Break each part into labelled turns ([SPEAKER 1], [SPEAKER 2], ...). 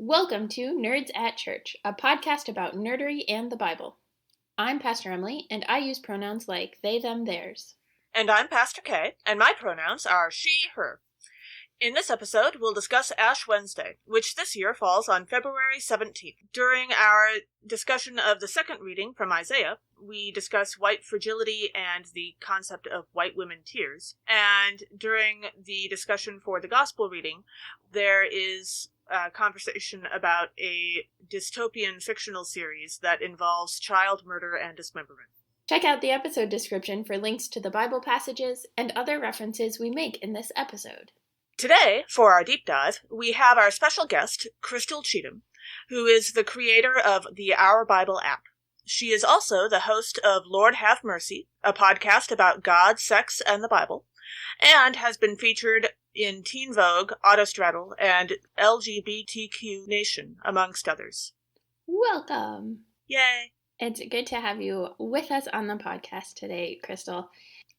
[SPEAKER 1] Welcome to Nerds at Church, a podcast about nerdery and the Bible. I'm Pastor Emily, and I use pronouns like they, them, theirs.
[SPEAKER 2] And I'm Pastor Kay, and my pronouns are she, her. In this episode, we'll discuss Ash Wednesday, which this year falls on February 17th. During our discussion of the second reading from Isaiah, we discuss white fragility and the concept of white women tears. And during the discussion for the gospel reading, there is a conversation about a dystopian fictional series that involves child murder and dismemberment.
[SPEAKER 1] Check out the episode description for links to the Bible passages and other references we make in this episode.
[SPEAKER 2] Today, for our deep dive, we have our special guest, Crystal Cheatham, who is the creator of the Our Bible app. She is also the host of Lord Have Mercy, a podcast about God, sex, and the Bible, and has been featured in Teen Vogue, Autostraddle, and LGBTQ Nation, amongst others.
[SPEAKER 1] Welcome!
[SPEAKER 2] Yay!
[SPEAKER 1] It's good to have you with us on the podcast today, Crystal.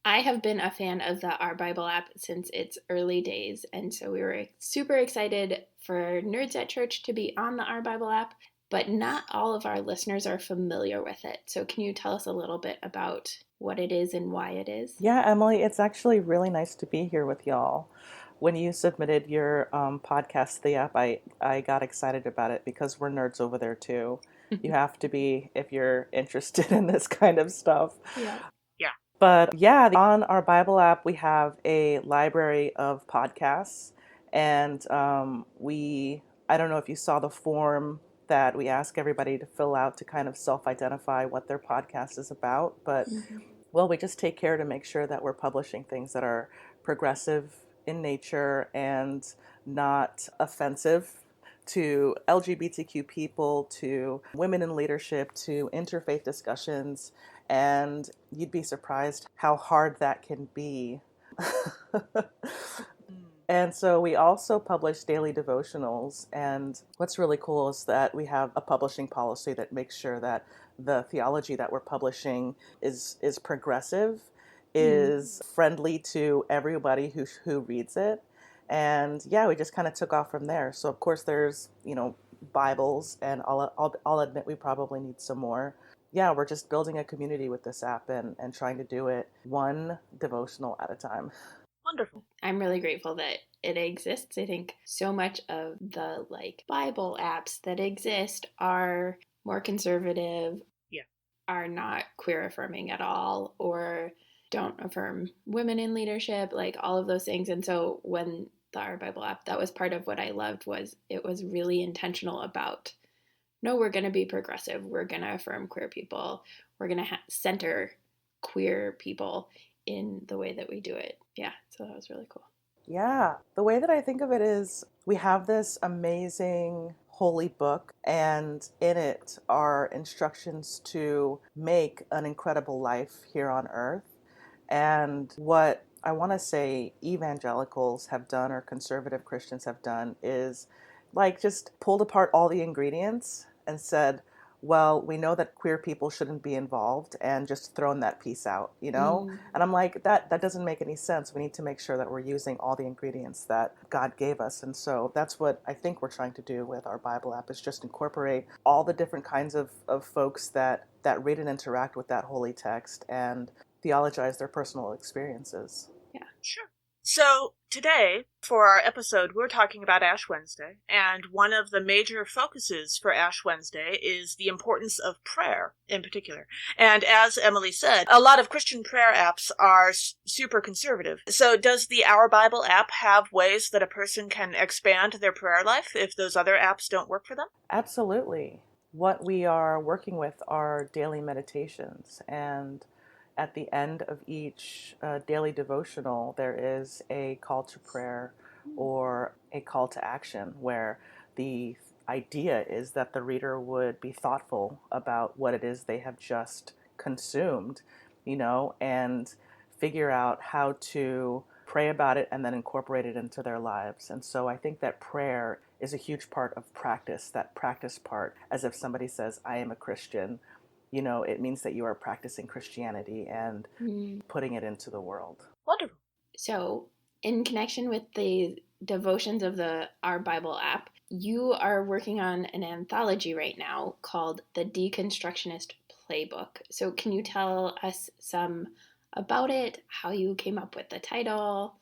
[SPEAKER 1] I have been a fan of the Our Bible app since its early days, and so we were super excited for Nerds at Church to be on the Our Bible app, but not all of our listeners are familiar with it. So can you tell us a little bit about what it is and why it is?
[SPEAKER 3] Yeah, Emily, it's actually really nice to be here with y'all. When you submitted your podcast to the app, I got excited about it because we're nerds over there too. You have to be if you're interested in this kind of stuff.
[SPEAKER 1] Yeah.
[SPEAKER 3] But yeah, on our Bible app, we have a library of podcasts. And I don't know if you saw the form that we ask everybody to fill out to kind of self-identify what their podcast is about. But, well, we just take care to make sure that we're publishing things that are progressive in nature and not offensive to LGBTQ people, to women in leadership, to interfaith discussions. And you'd be surprised how hard that can be. And so we also publish daily devotionals. And what's really cool is that we have a publishing policy that makes sure that the theology that we're publishing is progressive, is friendly to everybody who reads it. And yeah, we just kind of took off from there. So of course there's, Bibles, and I'll admit we probably need some more. Yeah, we're just building a community with this app and trying to do it one devotional at a time.
[SPEAKER 2] Wonderful.
[SPEAKER 1] I'm really grateful that it exists. I think so much of the Bible apps that exist are more conservative, are not queer affirming at all, or don't affirm women in leadership, all of those things. And so when the Our Bible app, that was part of what I loved, was it was really intentional about, no, we're going to be progressive. We're going to affirm queer people. We're going to center queer people in the way that we do it. Yeah, so that was really cool.
[SPEAKER 3] Yeah, the way that I think of it is we have this amazing holy book, and in it are instructions to make an incredible life here on earth. And what I want to say evangelicals have done, or conservative Christians have done, is just pulled apart all the ingredients and said, well, we know that queer people shouldn't be involved, and just thrown that piece out, And I'm like, that doesn't make any sense. We need to make sure that we're using all the ingredients that God gave us. And so that's what I think we're trying to do with our Bible app, is just incorporate all the different kinds of folks that read and interact with that holy text and theologize their personal experiences.
[SPEAKER 1] Yeah,
[SPEAKER 2] sure. So today, for our episode, we're talking about Ash Wednesday, and one of the major focuses for Ash Wednesday is the importance of prayer in particular. And as Emily said, a lot of Christian prayer apps are super conservative. So does the Our Bible app have ways that a person can expand their prayer life if those other apps don't work for them?
[SPEAKER 3] Absolutely. What we are working with are daily meditations, and at the end of each daily devotional, there is a call to prayer or a call to action, where the idea is that the reader would be thoughtful about what it is they have just consumed, and figure out how to pray about it and then incorporate it into their lives. And so I think that prayer is a huge part of practice, that practice part, as if somebody says, I am a Christian. It means that you are practicing Christianity and putting it into the world.
[SPEAKER 2] Wonderful.
[SPEAKER 1] So in connection with the devotions of our Bible app, you are working on an anthology right now called The Deconstructionist Playbook. So can you tell us some about it, how you came up with the title?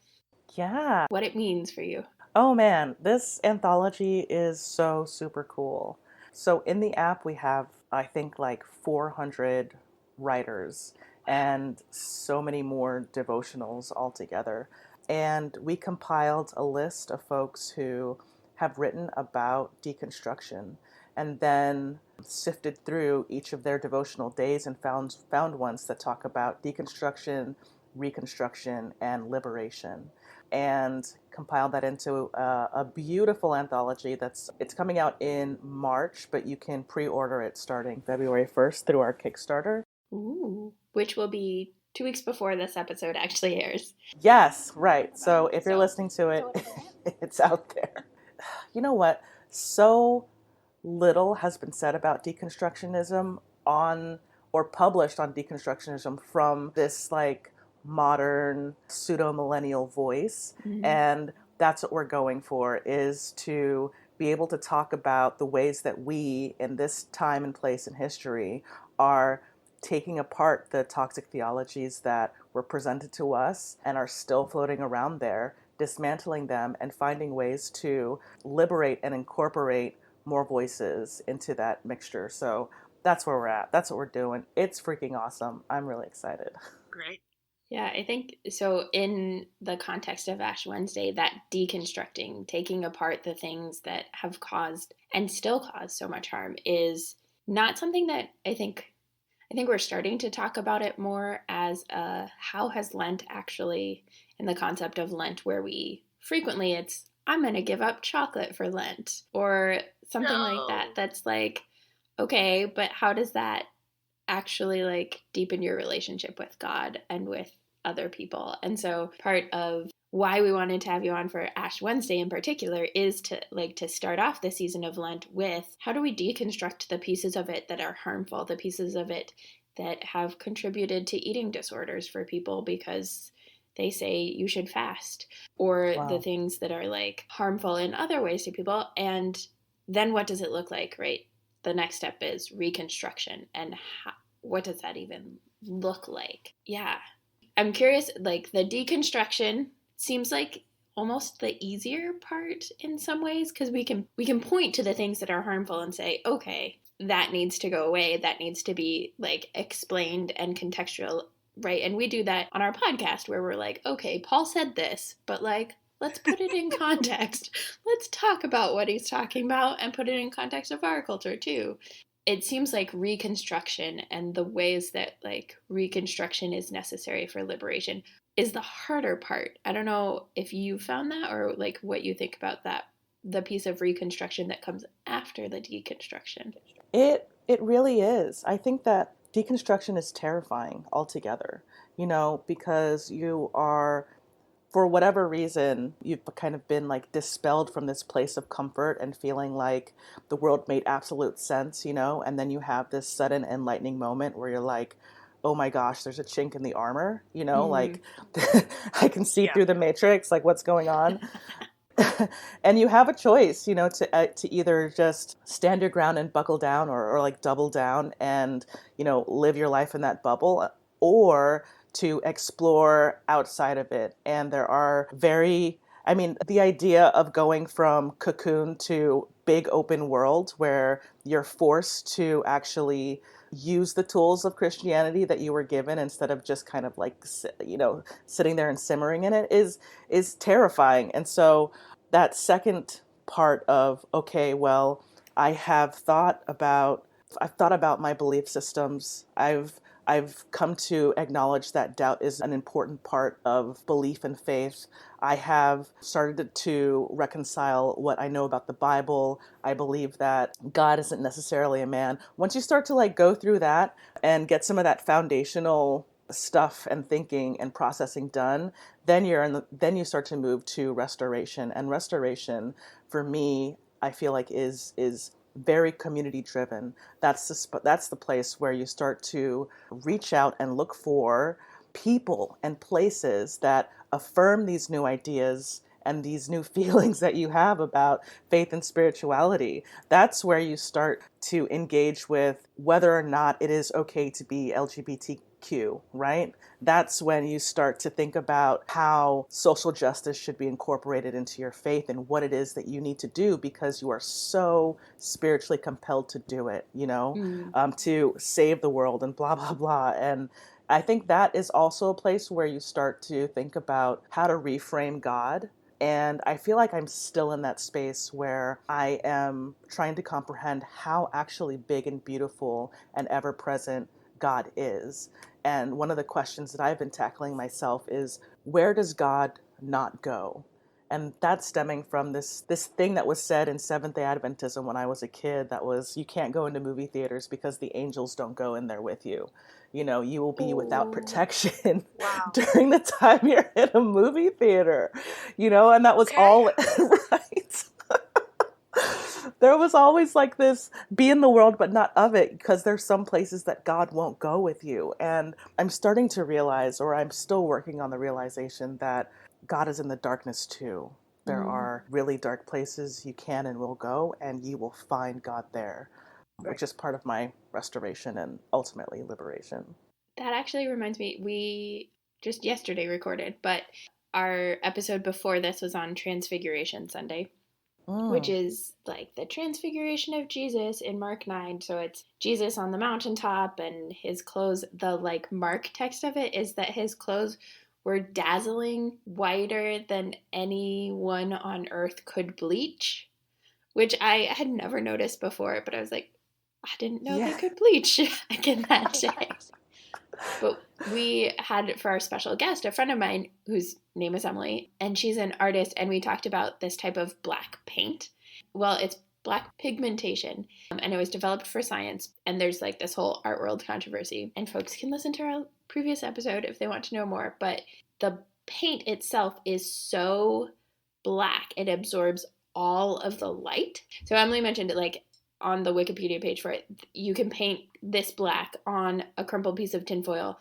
[SPEAKER 3] Yeah.
[SPEAKER 1] What it means for you?
[SPEAKER 3] Oh man, this anthology is so super cool. So in the app, we have, I think, like 400 writers and so many more devotionals altogether. And we compiled a list of folks who have written about deconstruction and then sifted through each of their devotional days and found ones that talk about deconstruction, reconstruction, and liberation, and compiled that into a beautiful anthology it's coming out in March, but you can pre-order it starting February 1st through our Kickstarter.
[SPEAKER 1] Ooh, which will be 2 weeks before this episode actually airs.
[SPEAKER 3] Yes, right. So if you're listening to it, it's out there. You know what? So little has been said about deconstructionism on or published on deconstructionism from this like modern pseudo millennial voice.
[SPEAKER 1] Mm-hmm.
[SPEAKER 3] And that's what we're going for, is to be able to talk about the ways that we in this time and place in history are taking apart the toxic theologies that were presented to us and are still floating around there, dismantling them and finding ways to liberate and incorporate more voices into that mixture. So that's where we're at. That's what we're doing. It's freaking awesome. I'm really excited.
[SPEAKER 2] Great.
[SPEAKER 1] Yeah, I think so. In the context of Ash Wednesday, that deconstructing, taking apart the things that have caused and still cause so much harm is not something that I think we're starting to talk about it more as how has Lent actually, in the concept of Lent, where we frequently it's, I'm going to give up chocolate for Lent or something like that. That's like, okay, but how does that actually like deepen your relationship with God and with other people? And so part of why we wanted to have you on for Ash Wednesday in particular is to start off the season of Lent with, how do we deconstruct the pieces of it that are harmful, the pieces of it that have contributed to eating disorders for people because they say you should fast, or
[SPEAKER 3] Wow.
[SPEAKER 1] the things that are like harmful in other ways to people. And then what does it look like, right? The next step is reconstruction, and what does that even look like? Yeah. I'm curious, like the deconstruction seems like almost the easier part in some ways, because we can point to the things that are harmful and say, okay, that needs to go away, that needs to be like explained and contextual, right? And we do that on our podcast where we're like, okay, Paul said this, but like, let's put it in context. Let's talk about what he's talking about and put it in context of our culture too. It seems like reconstruction and the ways that like reconstruction is necessary for liberation is the harder part. I don't know if you found that or like what you think about that, the piece of reconstruction that comes after the deconstruction.
[SPEAKER 3] It really is. I think that deconstruction is terrifying altogether, because you are, for whatever reason, you've kind of been like dispelled from this place of comfort and feeling like the world made absolute sense, and then you have this sudden enlightening moment where you're like, oh my gosh, there's a chink in the armor, like I can see through the matrix, like what's going on. And you have a choice, to either just stand your ground and buckle down, or like double down and, live your life in that bubble, or to explore outside of it. And there are the idea of going from cocoon to big open world where you're forced to actually use the tools of Christianity that you were given instead of just kind of like, sitting there and simmering in it is terrifying. And so that second part of, okay, well, I've thought about my belief systems. I've come to acknowledge that doubt is an important part of belief and faith. I have started to reconcile what I know about the Bible. I believe that God isn't necessarily a man. Once you start to like go through that and get some of that foundational stuff and thinking and processing done, then you start to move to restoration. And restoration, for me, I feel like is very community driven. That's the place where you start to reach out and look for people and places that affirm these new ideas and these new feelings that you have about faith and spirituality, that's where you start to engage with whether or not it is okay to be LGBTQ, right? That's when you start to think about how social justice should be incorporated into your faith and what it is that you need to do because you are so spiritually compelled to do it, to save the world and blah, blah, blah. And I think that is also a place where you start to think about how to reframe God. And I feel like I'm still in that space where I am trying to comprehend how actually big and beautiful and ever present God is. And one of the questions that I've been tackling myself is, where does God not go? And that's stemming from this thing that was said in Seventh-day Adventism when I was a kid, that was, you can't go into movie theaters because the angels don't go in there with you. You will be without protection during the time you're in a movie theater, and that was all right. There was always like this, be in the world, but not of it, because there's some places that God won't go with you. And I'm starting to realize, or I'm still working on the realization that God is in the darkness too. There are really dark places you can and will go, and you will find God there, which is part of my restoration and ultimately liberation.
[SPEAKER 1] That actually reminds me, we just yesterday recorded, but our episode before this was on Transfiguration Sunday, which is like the transfiguration of Jesus in Mark 9. So it's Jesus on the mountaintop, and his clothes, the like Mark text of it is that his clothes were dazzling, whiter than anyone on earth could bleach, which I had never noticed before, but I was like, I didn't know they could bleach again that day. But we had, for our special guest, a friend of mine whose name is Emily, and she's an artist, and we talked about this type of black paint. Well, it's black pigmentation, and it was developed for science, and there's like this whole art world controversy, and folks can listen to our previous episode if they want to know more, but the paint itself is so black, it absorbs all of the light. So Emily mentioned it, like, on the Wikipedia page for it, you can paint this black on a crumpled piece of tinfoil,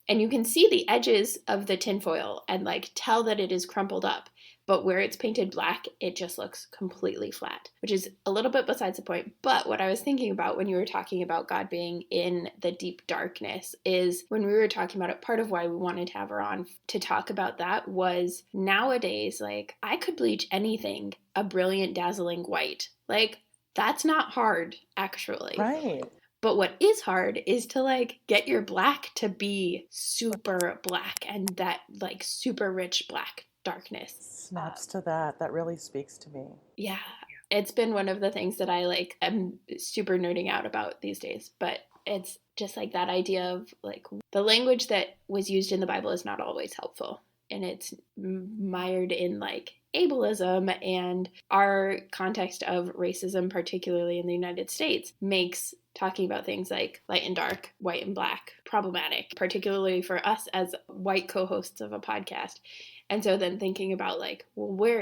[SPEAKER 1] and you can see the edges of the tinfoil and like tell that it is crumpled up. But where it's painted black, it just looks completely flat, which is a little bit besides the point. But what I was thinking about when you were talking about God being in the deep darkness is when we were talking about it, part of why we wanted to have her on to talk about that was nowadays, like, I could bleach anything a brilliant, dazzling white. Like, that's not hard, actually.
[SPEAKER 3] Right.
[SPEAKER 1] But what is hard is to like get your black to be super black and that like super rich black darkness.
[SPEAKER 3] Snaps to that. That really speaks to me.
[SPEAKER 1] Yeah. It's been one of the things that I like am super nerding out about these days. But it's just like that idea of like the language that was used in the Bible is not always helpful. And it's mired in like ableism, and our context of racism, particularly in the United States, makes talking about things like light and dark, white and black problematic, particularly for us as white co-hosts of a podcast. And so then thinking about like, well, where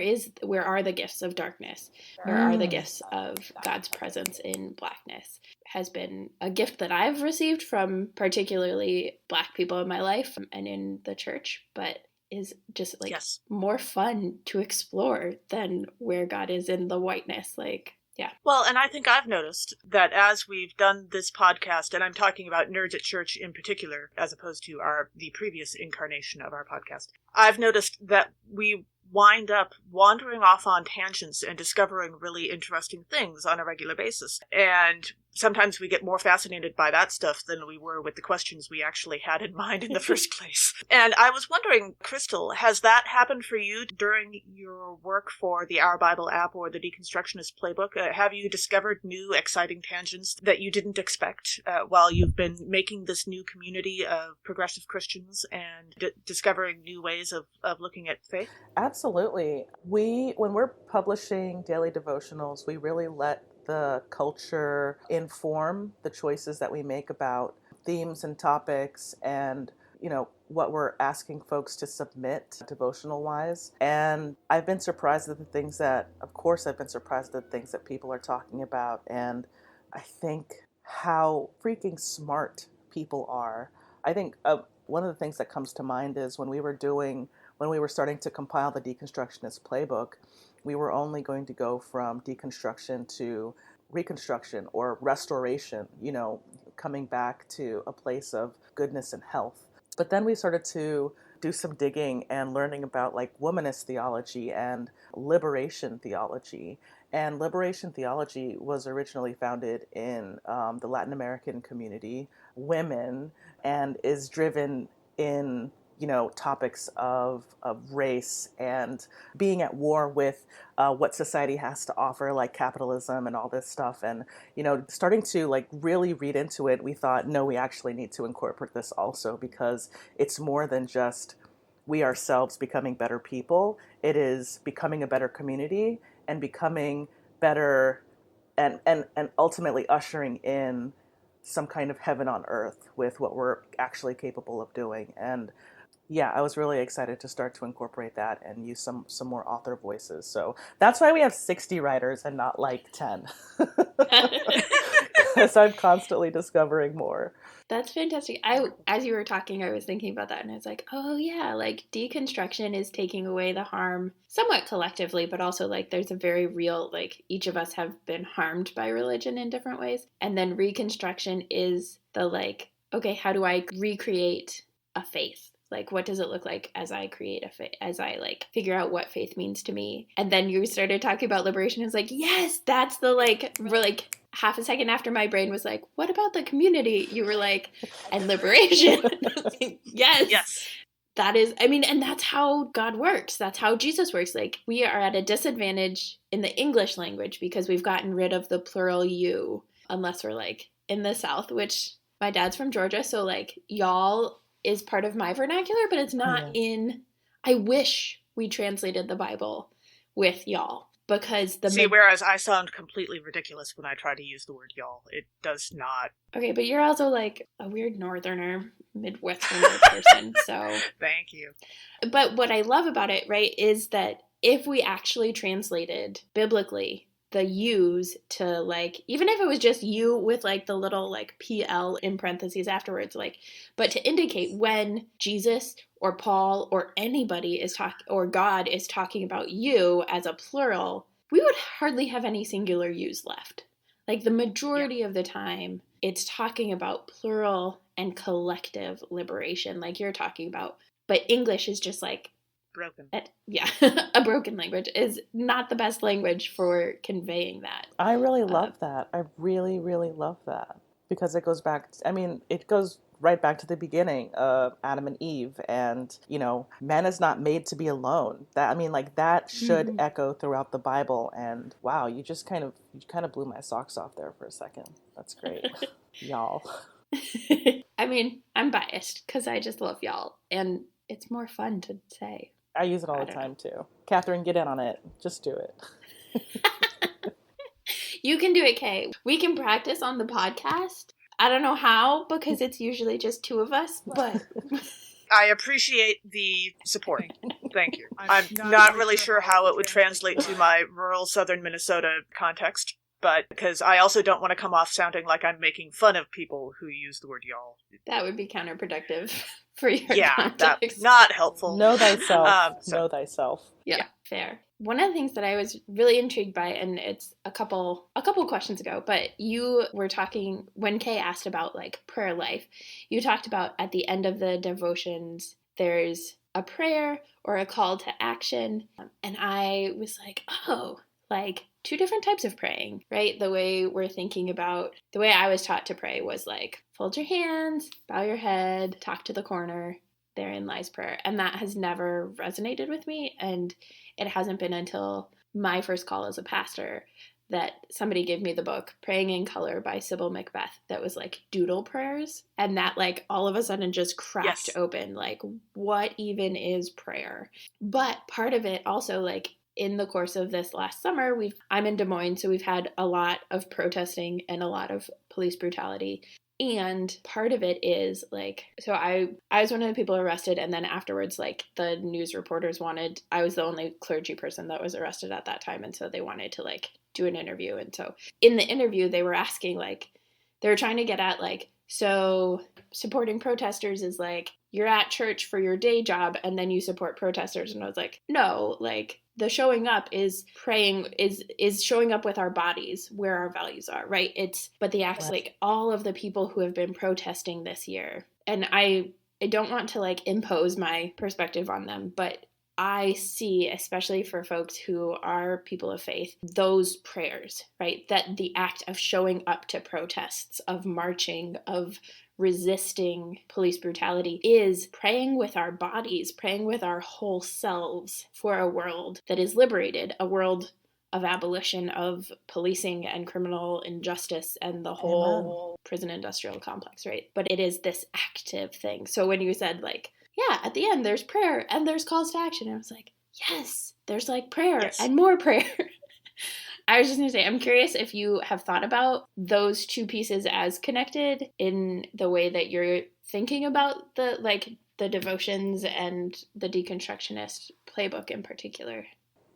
[SPEAKER 1] are the gifts of darkness? Where are the gifts of God's presence in blackness? Has been a gift that I've received from particularly Black people in my life and in the church, but is just like more fun to explore than where God is in the whiteness. Like, yeah.
[SPEAKER 2] Well, and I think I've noticed that as we've done this podcast, and I'm talking about Nerds at Church in particular, as opposed to the previous incarnation of our podcast, I've noticed that we wind up wandering off on tangents and discovering really interesting things on a regular basis. And sometimes we get more fascinated by that stuff than we were with the questions we actually had in mind in the first place. And I was wondering, Crystal, has that happened for you during your work for the Our Bible app or the Deconstructionist Playbook? Have you discovered new exciting tangents that you didn't expect while you've been making this new community of progressive Christians and discovering new ways of looking at faith?
[SPEAKER 3] Absolutely. When we're publishing daily devotionals, we really let the culture inform the choices that we make about themes and topics and, what we're asking folks to submit devotional wise. And I've been surprised at the things that people are talking about. And I think how freaking smart people are. I think one of the things that comes to mind is when we were doing when we were starting to compile the deconstructionist playbook, we were only going to go from deconstruction to reconstruction or restoration, coming back to a place of goodness and health. But then we started to do some digging and learning about like womanist theology and liberation theology. And liberation theology was originally founded in the Latin American community, women, and is driven in topics of race and being at war with what society has to offer, like capitalism and all this stuff. And starting to like really read into it, we thought, no, we actually need to incorporate this also, because it's more than just we ourselves becoming better people. It is becoming a better community and becoming better, and ultimately ushering in some kind of heaven on earth with what we're actually capable of doing. And yeah, I was really excited to start to incorporate that and use some more author voices. So that's why we have 60 writers and not like 10. Because I'm constantly discovering more.
[SPEAKER 1] That's fantastic. As you were talking, I was thinking about that, and I was like, oh yeah, like deconstruction is taking away the harm somewhat collectively, but also like there's a very real, like each of us have been harmed by religion in different ways. And then reconstruction is the like, okay, how do I recreate a faith? Like, what does it look like as I create a faith, as I like figure out what faith means to me? And then you started talking about liberation. It's like, yes, that's the like, we're like half a second after my brain was like, what about the community? You were like, and liberation. Yes. That is, I mean, and that's how God works. That's how Jesus works. Like, we are at a disadvantage in the English language because we've gotten rid of the plural you, unless we're like in the South, which my dad's from Georgia. So like, y'all is part of my vernacular, but it's not in, I wish we translated the Bible with y'all, because
[SPEAKER 2] whereas I sound completely ridiculous when I try to use the word y'all. It does not.
[SPEAKER 1] Okay, but you're also like a weird northerner, Midwesterner person, so.
[SPEAKER 2] Thank you.
[SPEAKER 1] But what I love about it, right, is that if we actually translated biblically the yous to like, even if it was just you with like the little like PL in parentheses afterwards, like, but to indicate when Jesus or Paul or anybody is talking, or God is talking about you as a plural, we would hardly have any singular yous left. Like the majority of the time, it's talking about plural and collective liberation, like you're talking about. But English is just like,
[SPEAKER 2] broken.
[SPEAKER 1] A broken language is not the best language for conveying that.
[SPEAKER 3] I really love that. I really, really love that. Because it goes back, it goes right back to the beginning of Adam and Eve, and man is not made to be alone. That should echo throughout the Bible. And wow, you kind of blew my socks off there for a second. That's great. Y'all.
[SPEAKER 1] I mean, I'm biased because I just love y'all, and it's more fun to say.
[SPEAKER 3] I use it all the time too. Catherine, get in on it. Just do it.
[SPEAKER 1] You can do it, Kay. We can practice on the podcast. I don't know how, because it's usually just two of us, but
[SPEAKER 2] I appreciate the support. Thank you. I'm not really sure how it would translate to my rural southern Minnesota context, but because I also don't want to come off sounding like I'm making fun of people who use the word y'all.
[SPEAKER 1] That would be counterproductive for your context.
[SPEAKER 2] That's not helpful.
[SPEAKER 3] Know thyself. Know thyself.
[SPEAKER 1] Yeah, fair. One of the things that I was really intrigued by, and it's a couple questions ago, but you were talking, when Kay asked about like prayer life, you talked about at the end of the devotions, there's a prayer or a call to action. And I was like, oh, like two different types of praying, right? The way we're thinking about, the way I was taught to pray was like, fold your hands, bow your head, talk to the corner, therein lies prayer. And that has never resonated with me. And it hasn't been until my first call as a pastor that somebody gave me the book Praying in Color by Sybil Macbeth that was like doodle prayers. And that like all of a sudden just cracked open, like what even is prayer? But part of it also, like in the course of this last summer, I'm in Des Moines, so we've had a lot of protesting and a lot of police brutality. And part of it is like, so I was one of the people arrested, and then afterwards, like the news reporters I was the only clergy person that was arrested at that time. And so they wanted to like do an interview. And so in the interview, they were asking like, they were trying to get at like, So supporting protesters is like, you're at church for your day job and then you support protesters. And I was like, no, like the showing up is praying, is showing up with our bodies where our values are, right? But the acts, like all of the people who have been protesting this year, and I don't want to like impose my perspective on them, but I see, especially for folks who are people of faith, those prayers, right? That the act of showing up to protests, of marching, of resisting police brutality is praying with our bodies, praying with our whole selves for a world that is liberated, a world of abolition of policing and criminal injustice and the whole prison industrial complex, right? But it is this active thing. So when you said like, yeah, at the end there's prayer and there's calls to action, I was like, yes, there's like prayer and more prayer. I was just going to say, I'm curious if you have thought about those two pieces as connected in the way that you're thinking about the devotions and the deconstructionist playbook in particular.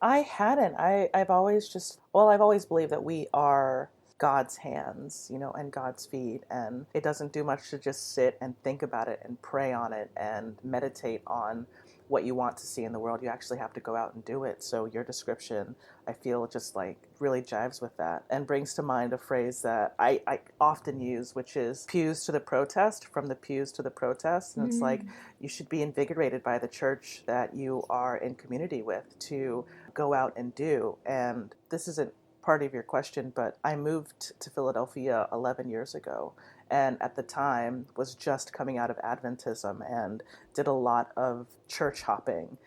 [SPEAKER 3] I hadn't. I've always I've always believed that we are God's hands, and God's feet. And it doesn't do much to just sit and think about it and pray on it and meditate on what you want to see in the world. You actually have to go out and do it. So your description, I feel, just like really jives with that and brings to mind a phrase that I often use, which is pews to the protest, from the pews to the protest. And it's like, you should be invigorated by the church that you are in community with to go out and do. And this isn't part of your question, but I moved to Philadelphia 11 years ago, and at the time was just coming out of Adventism and did a lot of church hopping,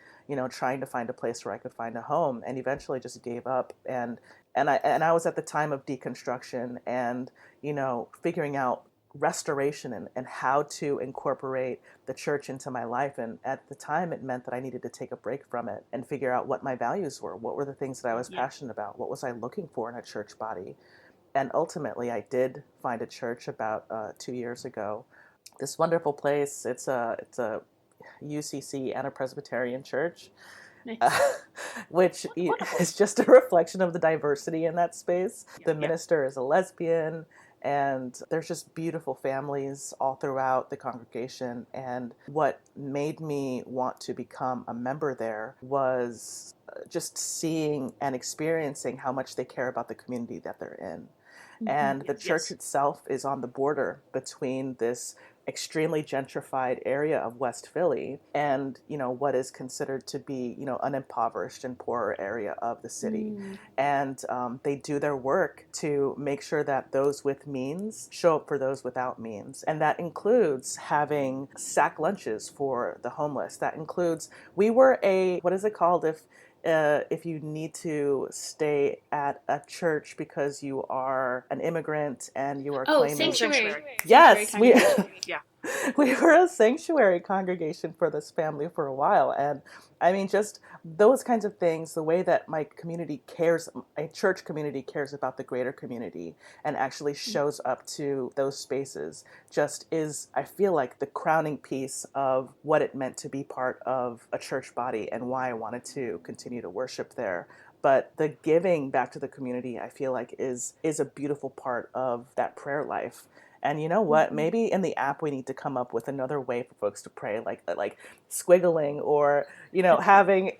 [SPEAKER 3] trying to find a place where I could find a home, and eventually just gave up. And I was at the time of deconstruction and, figuring out restoration and how to incorporate the church into my life. And at the time, it meant that I needed to take a break from it and figure out what my values were. What were the things that I was passionate about? What was I looking for in a church body? And ultimately, I did find a church about 2 years ago. This wonderful place. It's a UCC and a Presbyterian church. Nice. Which is just a reflection of the diversity in that space. The minister is a lesbian, and there's just beautiful families all throughout the congregation. And what made me want to become a member there was just seeing and experiencing how much they care about the community that they're in. And the church itself is on the border between this extremely gentrified area of West Philly and, what is considered to be, an impoverished and poorer area of the city. And they do their work to make sure that those with means show up for those without means. And that includes having sack lunches for the homeless. That includes, we were what is it called if you need to stay at a church because you are an immigrant and you are claiming...
[SPEAKER 1] Sanctuary.
[SPEAKER 3] Yes,
[SPEAKER 2] we
[SPEAKER 3] were a sanctuary congregation for this family for a while. And I mean, just those kinds of things, the way that my community cares, a church community cares about the greater community and actually shows up to those spaces, just is, I feel like, the crowning piece of what it meant to be part of a church body and why I wanted to continue to worship there. But the giving back to the community, I feel like, is a beautiful part of that prayer life. And you know what? Maybe in the app we need to come up with another way for folks to pray, like squiggling, or having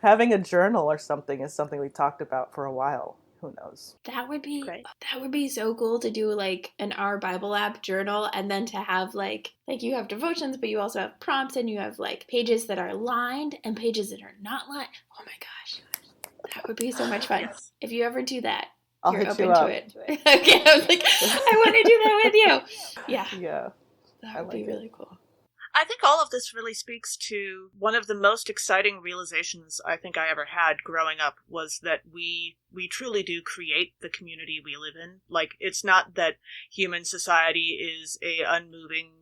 [SPEAKER 3] a journal or something is something we talked about for a while. Who knows?
[SPEAKER 1] That would be so cool to do like an Our Bible app journal, and then to have like you have devotions, but you also have prompts, and you have like pages that are lined and pages that are not lined. Oh my gosh, that would be so much fun. Yes. If you ever do that.
[SPEAKER 3] I'll hit you up.
[SPEAKER 1] To it. Okay, I was like, I want to do that with you. Yeah. That would be really cool.
[SPEAKER 2] I think all of this really speaks to one of the most exciting realizations I think I ever had growing up, was that we truly do create the community we live in. Like, it's not that human society is a unmoving,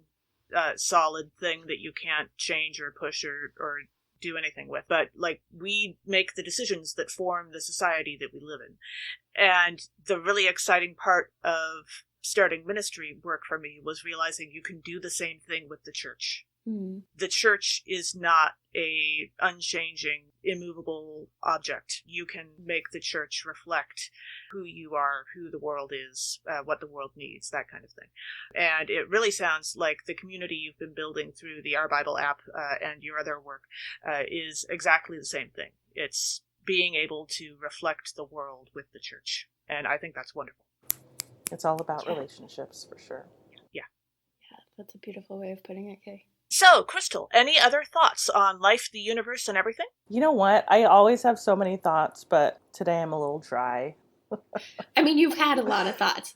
[SPEAKER 2] solid thing that you can't change or push or do anything with, but like, we make the decisions that form the society that we live in. And the really exciting part of starting ministry work for me was realizing you can do the same thing with the church. The church is not a unchanging, immovable object. You can make the church reflect who you are, who the world is, what the world needs, that kind of thing. And it really sounds like the community you've been building through the Our Bible app and your other work is exactly the same thing. It's being able to reflect the world with the church. And I think that's wonderful.
[SPEAKER 3] It's all about relationships, for sure.
[SPEAKER 2] Yeah.
[SPEAKER 1] Yeah, that's a beautiful way of putting it, Kay.
[SPEAKER 2] So, Crystal, any other thoughts on life, the universe, and everything?
[SPEAKER 3] You know what? I always have so many thoughts, but today I'm a little dry.
[SPEAKER 1] I mean, you've had a lot of thoughts.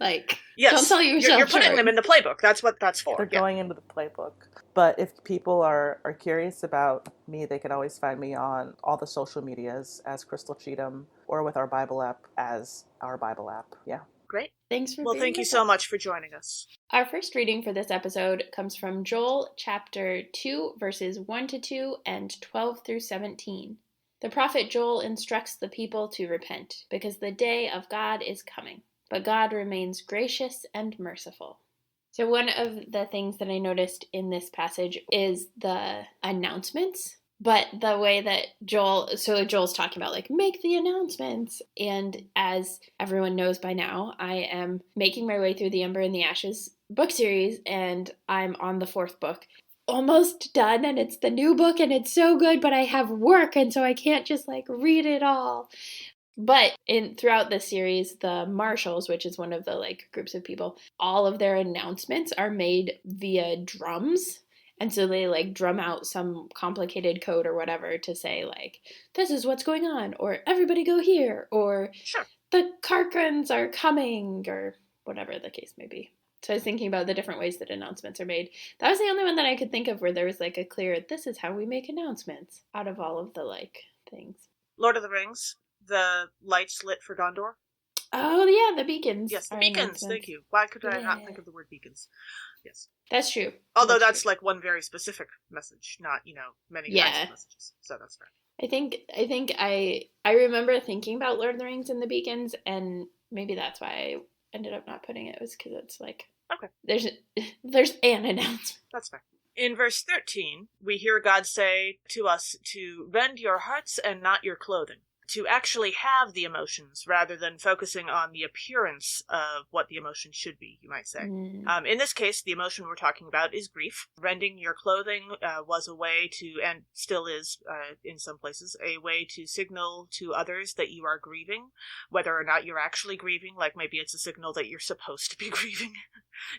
[SPEAKER 2] Yes,
[SPEAKER 1] don't sell yourself
[SPEAKER 2] You're putting them in the playbook. That's what that's for.
[SPEAKER 3] They're going into the playbook. But if people are curious about me, they can always find me on all the social medias as Crystal Cheatham, or with Our Bible app as Our Bible app. Yeah.
[SPEAKER 2] Great.
[SPEAKER 1] Thanks for
[SPEAKER 2] Well,
[SPEAKER 1] being
[SPEAKER 2] thank you
[SPEAKER 1] with
[SPEAKER 2] so
[SPEAKER 1] us.
[SPEAKER 2] much for joining us.
[SPEAKER 1] Our first reading for this episode comes from Joel chapter 2, verses 1-2 and 12 through 17. The prophet Joel instructs the people to repent, because the day of God is coming, but God remains gracious and merciful. So one of the things that I noticed in this passage is the announcements. But the way that Joel's talking about, make the announcements. And as everyone knows by now, I am making my way through the Ember and the Ashes book series, and I'm on the 4th book. Almost done, and it's the new book, and it's so good, but I have work, and so I can't just, read it all. But throughout this series, the Marshals, which is one of the, groups of people, all of their announcements are made via drums. And so they drum out some complicated code or whatever to say this is what's going on, or everybody go here, or
[SPEAKER 2] sure,
[SPEAKER 1] the Karkans are coming, or whatever the case may be. So I was thinking about the different ways that announcements are made. That was the only one that I could think of where there was a clear, this is how we make announcements out of all of the things.
[SPEAKER 2] Lord of the Rings, the lights lit for Gondor.
[SPEAKER 1] Oh yeah, the beacons.
[SPEAKER 2] Yes, the beacons. Thank you. Why could I not think of the word beacons? Yes.
[SPEAKER 1] That's true.
[SPEAKER 2] Although that's one very specific message, not, many kinds of messages. So that's fair.
[SPEAKER 1] I think I remember thinking about Lord of the Rings and the beacons, and maybe that's why I ended up not putting it. It was because it's okay. There's an announcement.
[SPEAKER 2] That's fair. In verse 13, we hear God say to us to rend your hearts and not your clothing. To actually have the emotions rather than focusing on the appearance of what the emotion should be, you might say. In this case, the emotion we're talking about is grief. Rending your clothing was a way to, and still is in some places, a way to signal to others that you are grieving, whether or not you're actually grieving, maybe it's a signal that you're supposed to be grieving,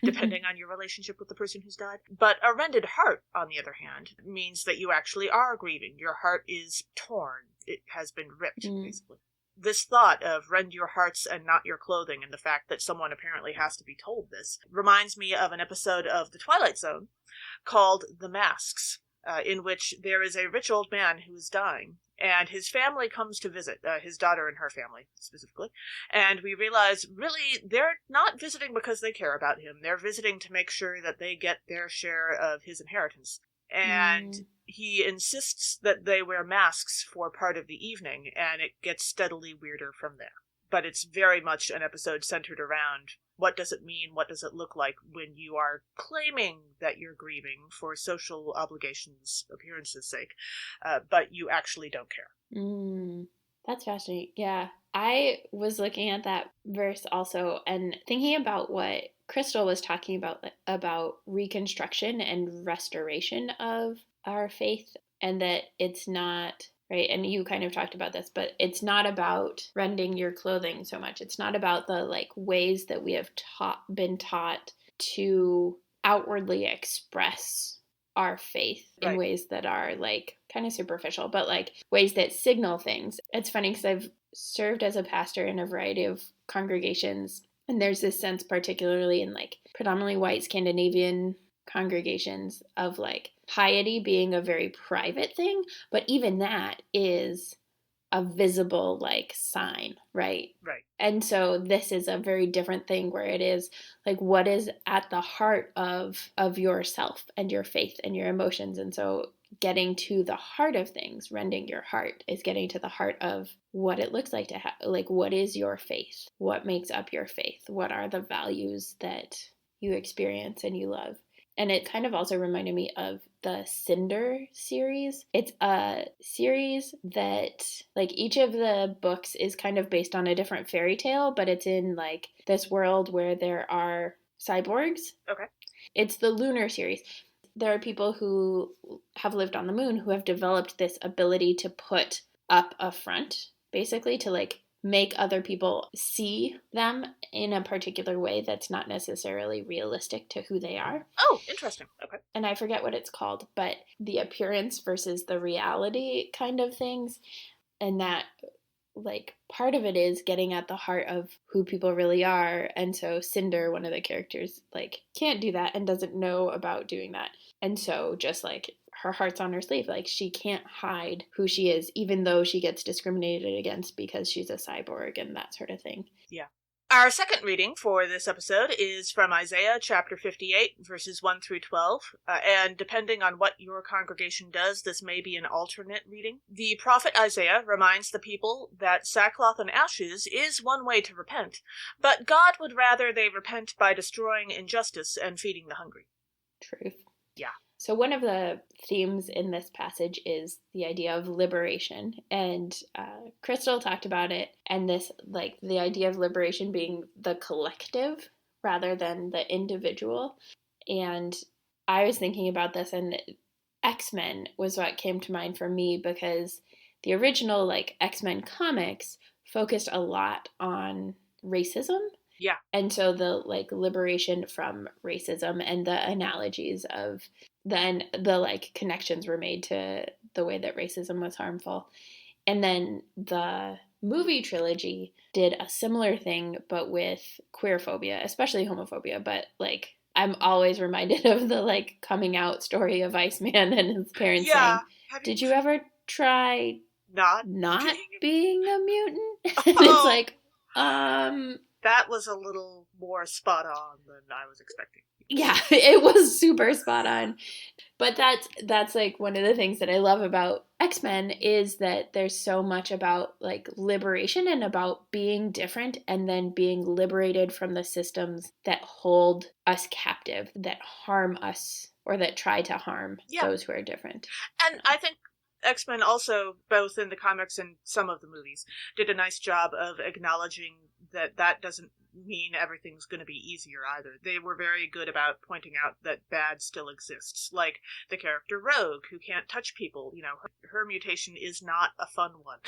[SPEAKER 2] depending on your relationship with the person who's died. But a rended heart, on the other hand, means that you actually are grieving. Your heart is torn. It has been ripped, basically. This thought of rend your hearts and not your clothing, and the fact that someone apparently has to be told this, reminds me of an episode of The Twilight Zone called The Masks, in which there is a rich old man who is dying, and his family comes to visit, his daughter and her family, specifically, and we realize, really, they're not visiting because they care about him. They're visiting to make sure that they get their share of his inheritance. And he insists that they wear masks for part of the evening, and it gets steadily weirder from there. But it's very much an episode centered around what does it mean, what does it look like when you are claiming that you're grieving for social obligations, appearances' sake, but you actually don't care.
[SPEAKER 1] That's fascinating. Yeah. I was looking at that verse also and thinking about what Crystal was talking about reconstruction and restoration of our faith, and that it's not, right, and you kind of talked about this, but it's not about rending your clothing so much. It's not about the ways that we have been taught to outwardly express our faith in ways that are kind of superficial, but ways that signal things. It's funny because I've served as a pastor in a variety of congregations, and there's this sense, particularly in predominantly white Scandinavian congregations, of piety being a very private thing, but even that is a visible sign, right?
[SPEAKER 2] Right.
[SPEAKER 1] And so this is a very different thing where it is what is at the heart of yourself and your faith and your emotions. And so getting to the heart of things, rending your heart, is getting to the heart of what it looks like to have, what is your faith? What makes up your faith? What are the values that you experience and you love? And it kind of also reminded me of the Cinder series. It's a series that, like, each of the books is kind of based on a different fairy tale, but it's in, like, this world where there are cyborgs.
[SPEAKER 2] Okay.
[SPEAKER 1] It's the Lunar series. There are people who have lived on the moon who have developed this ability to put up a front, basically, to, like, make other people see them in a particular way that's not necessarily realistic to who they are.
[SPEAKER 2] Oh, interesting. Okay.
[SPEAKER 1] And I forget what it's called, but the appearance versus the reality kind of things. And that, like, part of it is getting at the heart of who people really are. And so Cinder, one of the characters, like, can't do that and doesn't know about doing that. And so just, like, her heart's on her sleeve. Like, she can't hide who she is, even though she gets discriminated against because she's a cyborg and that sort of thing.
[SPEAKER 2] Yeah. Our second reading for this episode is from Isaiah chapter 58, verses 1 through 12. And depending on what your congregation does, this may be an alternate reading. The prophet Isaiah reminds the people that sackcloth and ashes is one way to repent, but God would rather they repent by destroying injustice and feeding the hungry.
[SPEAKER 1] Truth.
[SPEAKER 2] Yeah.
[SPEAKER 1] So one of the themes in this passage is the idea of liberation, and Crystal talked about it, and this, like, the idea of liberation being the collective rather than the individual. And I was thinking about this, and X-Men was what came to mind for me, because the original, like, X-Men comics focused a lot on racism.
[SPEAKER 2] Yeah.
[SPEAKER 1] And so the, like, liberation from racism and the analogies of the like connections were made to the way that racism was harmful. And then the movie trilogy did a similar thing, but with queerphobia, especially homophobia. But, like, I'm always reminded of the, like, coming out story of Iceman and his parents saying, did you ever try not being a mutant? And it's like,
[SPEAKER 2] that was a little more spot on than I was expecting.
[SPEAKER 1] Yeah, it was super spot on. But that's like one of the things that I love about X-Men is that there's so much about, like, liberation and about being different and then being liberated from the systems that hold us captive, that harm us, or that try to harm those who are different.
[SPEAKER 2] And I think X-Men also, both in the comics and some of the movies, did a nice job of acknowledging that doesn't mean everything's going to be easier either. They were very good about pointing out that bad still exists. Like the character Rogue, who can't touch people. You know, her mutation is not a fun one.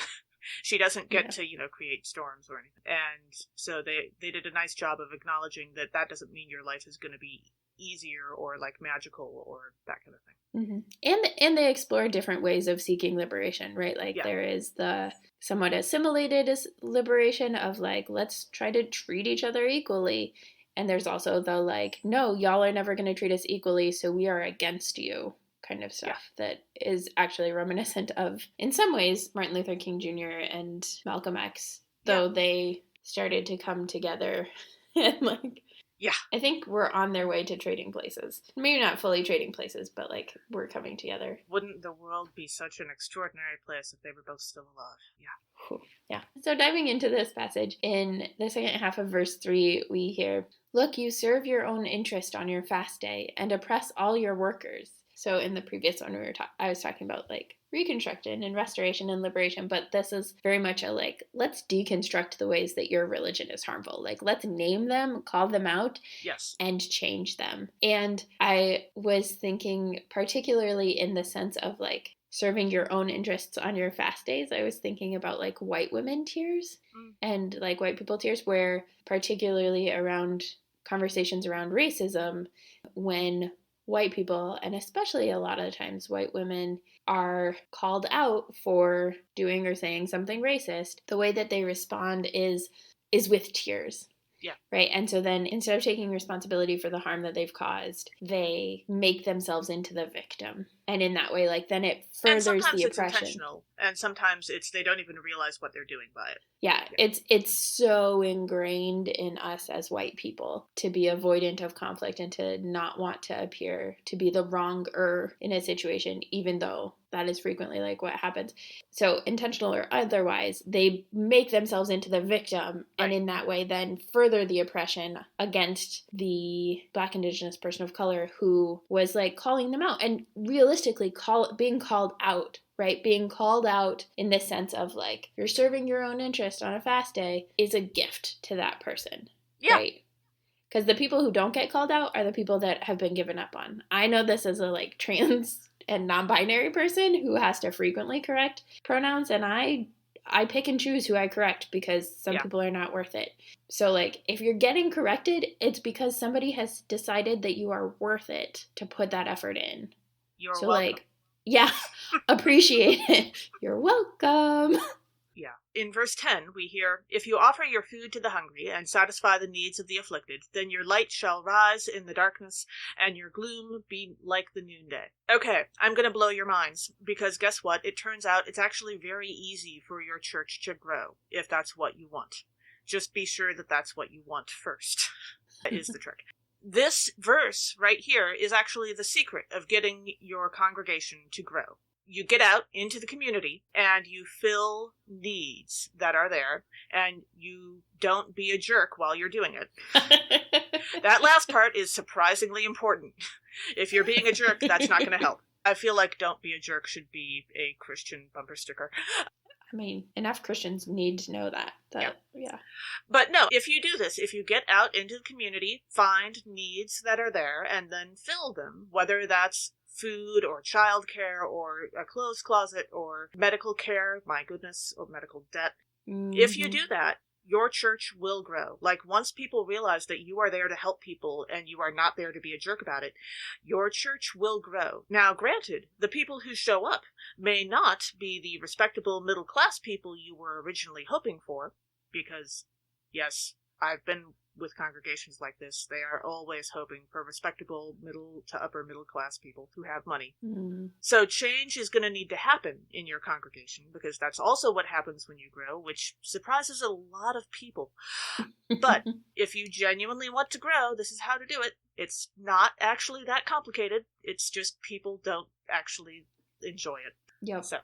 [SPEAKER 2] She doesn't get to, you know, create storms or anything. And so they did a nice job of acknowledging that doesn't mean your life is going to be easier or, like, magical or that kind of thing.
[SPEAKER 1] Mm-hmm. And they explore different ways of seeking liberation, right? Like, there is the somewhat assimilated liberation of, like, let's try to treat each other equally. And there's also the, like, no, y'all are never going to treat us equally, so we are against you kind of stuff that is actually reminiscent of, in some ways, Martin Luther King Jr. and Malcolm X, though they started to come together and, like, I think we're on their way to trading places. Maybe not fully trading places, but, like, we're coming together.
[SPEAKER 2] Wouldn't the world be such an extraordinary place if they were both still alive? Yeah.
[SPEAKER 1] Yeah. So diving into this passage, in the second half of verse 3, we hear, "Look, you serve your own interest on your fast day and oppress all your workers." So in the previous one, I was talking about, like, reconstruction and restoration and liberation, but this is very much a, like, let's deconstruct the ways that your religion is harmful. Like, let's name them, call them out, and change them. And I was thinking particularly in the sense of, like, serving your own interests on your fast days. I was thinking about, like, white women tears and, like, white people tears, where particularly around conversations around racism, when white people, and especially a lot of times white women, are called out for doing or saying something racist, the way that they respond is with tears.
[SPEAKER 2] Yeah.
[SPEAKER 1] Right? And so then instead of taking responsibility for the harm that they've caused, they make themselves into the victim. And in that way, like, then it furthers the oppression.
[SPEAKER 2] And sometimes it's intentional, and sometimes they don't even realize what they're doing by it.
[SPEAKER 1] Yeah, it's so ingrained in us as white people to be avoidant of conflict and to not want to appear to be the wronger in a situation, even though that is frequently like what happens. So intentional or otherwise, they make themselves into the victim, and in that way then further the oppression against the Black, Indigenous person of color who was like calling them out, and realistically being called out, right? Being called out in this sense of like, you're serving your own interest on a fast day is a gift to that person, right? Because the people who don't get called out are the people that have been given up on. I know this as a like trans and non-binary person who has to frequently correct pronouns, and I pick and choose who I correct because some people are not worth it. So like, if you're getting corrected, it's because somebody has decided that you are worth it to put that effort in.
[SPEAKER 2] You're
[SPEAKER 1] so
[SPEAKER 2] welcome.
[SPEAKER 1] Like, yeah, appreciate it. You're welcome.
[SPEAKER 2] Yeah. In verse 10, we hear, "If you offer your food to the hungry and satisfy the needs of the afflicted, then your light shall rise in the darkness and your gloom be like the noonday." Okay, I'm going to blow your minds, because guess what? It turns out it's actually very easy for your church to grow, if that's what you want. Just be sure that that's what you want first. That is the trick. This verse right here is actually the secret of getting your congregation to grow. You get out into the community and you fill needs that are there, and you don't be a jerk while you're doing it. That last part is surprisingly important. If you're being a jerk, that's not going to help. I feel like "don't be a jerk" should be a Christian bumper sticker.
[SPEAKER 1] I mean, enough Christians need to know that. Yeah.
[SPEAKER 2] But no, if you do this, if you get out into the community, find needs that are there, and then fill them, whether that's food or childcare or a clothes closet or medical care, my goodness, or medical debt. Mm-hmm. If you do that, your church will grow. Like, once people realize that you are there to help people and you are not there to be a jerk about it, your church will grow. Now, granted, the people who show up may not be the respectable middle-class people you were originally hoping for, because, yes, I've been with congregations like this. They are always hoping for respectable middle to upper middle class people who have money. Mm. So change is going to need to happen in your congregation, because that's also what happens when you grow, which surprises a lot of people. But if you genuinely want to grow, this is how to do it. It's not actually that complicated. It's just people don't actually enjoy it.
[SPEAKER 1] Yep.
[SPEAKER 2] So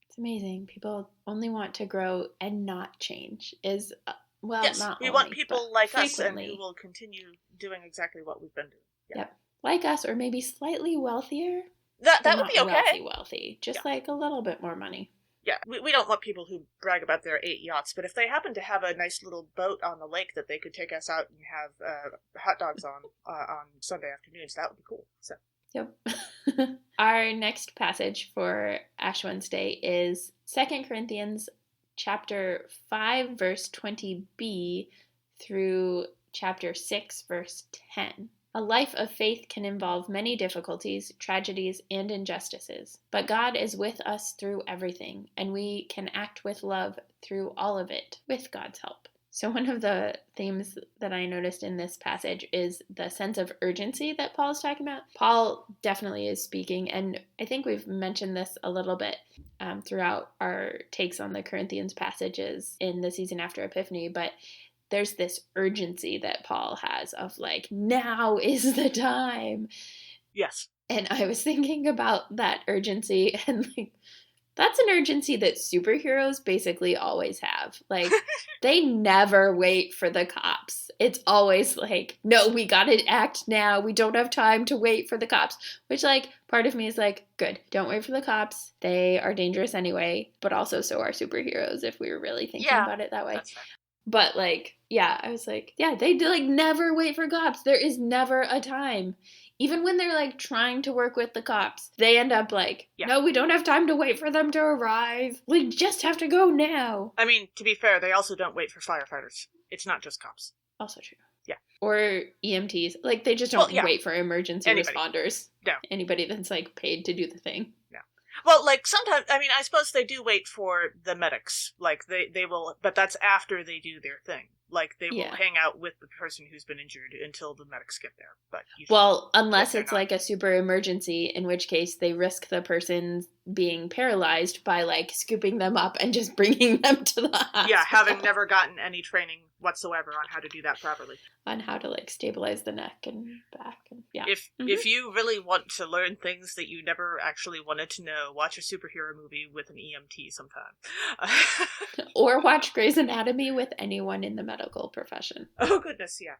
[SPEAKER 1] it's amazing. People only want to grow and not change is... Well,
[SPEAKER 2] yes,
[SPEAKER 1] not
[SPEAKER 2] we
[SPEAKER 1] only,
[SPEAKER 2] want people like
[SPEAKER 1] frequently.
[SPEAKER 2] Us, and who will continue doing exactly what we've been doing. Yeah.
[SPEAKER 1] Yep, like us, or maybe slightly wealthier.
[SPEAKER 2] That would be okay.
[SPEAKER 1] Wealthy, just like a little bit more money.
[SPEAKER 2] Yeah, we don't want people who brag about their 8 yachts, but if they happen to have a nice little boat on the lake that they could take us out and have hot dogs on Sunday afternoons, that would be cool. So.
[SPEAKER 1] Yep. Our next passage for Ash Wednesday is 2 Corinthians chapter 5, verse 20b through chapter 6, verse 10. A life of faith can involve many difficulties, tragedies, and injustices, but God is with us through everything, and we can act with love through all of it, with God's help. So one of the themes that I noticed in this passage is the sense of urgency that Paul is talking about. Paul definitely is speaking, and I think we've mentioned this a little bit throughout our takes on the Corinthians passages in the season after Epiphany, but there's this urgency that Paul has of like, now is the time.
[SPEAKER 2] Yes.
[SPEAKER 1] And I was thinking about that urgency, and like, that's an urgency that superheroes basically always have. Like, they never wait for the cops. It's always like, no, we gotta act now. We don't have time to wait for the cops. Which, like, part of me is like, good, don't wait for the cops. They are dangerous anyway. But also, so are superheroes, if we were really thinking about it that way.
[SPEAKER 2] That's right.
[SPEAKER 1] But, like, yeah, I was like, yeah, they like never wait for cops. There is never a time. Even when they're, like, trying to work with the cops, they end up like, no, we don't have time to wait for them to arrive. We just have to go now.
[SPEAKER 2] I mean, to be fair, they also don't wait for firefighters. It's not just cops.
[SPEAKER 1] Also true.
[SPEAKER 2] Yeah.
[SPEAKER 1] Or EMTs. Like, they just don't wait for emergency responders.
[SPEAKER 2] No.
[SPEAKER 1] Anybody that's, like, paid to do the thing.
[SPEAKER 2] No. Well, like, sometimes, I mean, I suppose they do wait for the medics. Like, they will, but that's after they do their thing. Like, they will hang out with the person who's been injured until the medics get there. But
[SPEAKER 1] well, unless it's like a super emergency, in which case they risk the person's being paralyzed by like scooping them up and just bringing them to the hospital.
[SPEAKER 2] Yeah, having never gotten any training whatsoever on how to do that properly.
[SPEAKER 1] On how to like stabilize the neck and back. And, yeah.
[SPEAKER 2] If you really want to learn things that you never actually wanted to know, watch a superhero movie with an EMT sometime.
[SPEAKER 1] Or watch Grey's Anatomy with anyone in the medical profession.
[SPEAKER 2] Oh, goodness, yeah.